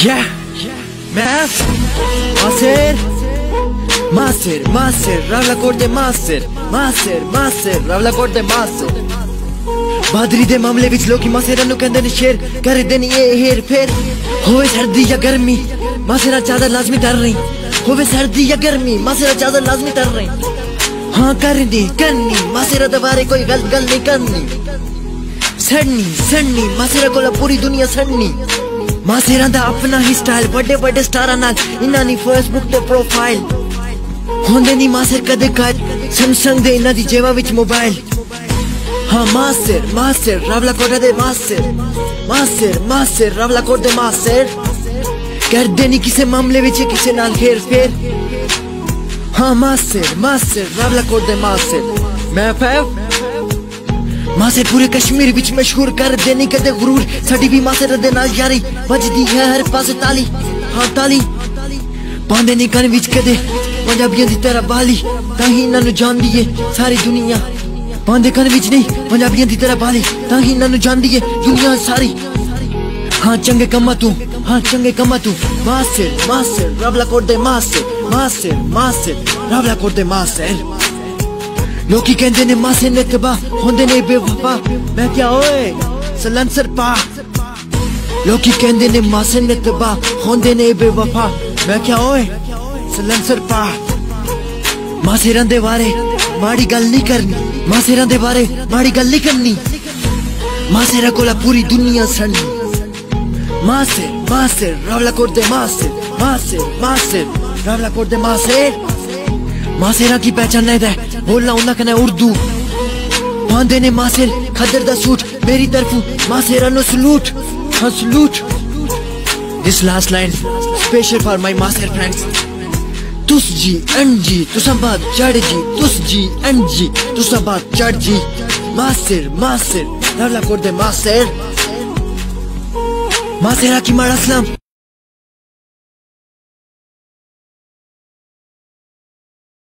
Yeah, Math, Master, Ravla Corte Master, Ravla Corte Master. बादरी दे मामले विच लोकी मासेरा नु कहंदे ने शेर कर देनी ये हेर फेर होवे सर्दी या गर्मी मासेरा चादर लाजमी तर रही होवे सर्दी या गर्मी मासेरा चादर लाजमी तर रही हाँ करनी मासेरा दबारे कोई गलत गल नहीं करनी सड़नी मासेरा कोला पूरी दुनिया सड़नी मासेरा दा अपना ही स्टाइल बड़े स्टारा नाल इन्ना नी फेसबुक ते प्रोफाइल होंदे नी मासेर कदे काज सैमसंग दे इन्ना दी जेवा विच मोबाइल हाँ मास्टर रावला कोटा दे मास्टर रावला कोट दे मास्टर कर देनी किसे मामले विच किसे नाल हेर फेर हाँ मास्टर रावला कोट दे मास्टर मैं फैव मास्टर पूरे कश्मीर विच मशहूर कर देनी कदे गुरूर साडी भी मास्टर दे नाल यारी बजदी है हर पासे ताली हाँ ताली पांदे नी कन विच कदे पंजाबियां दी तरह बाली ताही इन्हां नू जानदी है सारी दुनिया पांदे कन विच नहीं पंजाबियां दी तरह बाली ताही इन्हां नू जानदी है दुनिया सारी हाँ चंगे कम्मा तू मास्टर रावला कोट दे मास्टर रावला कोट दे मास्टर लोकी कहंदे ने मास्टर ने तबा होंदे ने बेवफा मैं क्या ओए सलंसर पा लोकी कहंदे ने मास्टर ने तबा होंदे ने बेवफा मैं क्या ओए सलंसर पा मासेरां दे बारे माड़ी गल नहीं करनी मासेरां दे बारे माड़ी गल नहीं करनी मासेरा कोला पूरी दुनिया सड़नी मास्टर रावला कोट दे मास्टर रावला कोट दे मास्टर मासेरा की पहचान है दे बोलना उन्ना कने उर्दू पांदे ने मासेर खदर दा सूट मेरी तरफू मासेरा नो सलूट हाँ salute this last line special for my master friends तुस जी एनजी तुसा बात चढ़ जी तुस जी एनजी तुसा बात चढ़ जी मास्टर रावला कोट दे मास्टर मासेरा की माड़ा सलाम।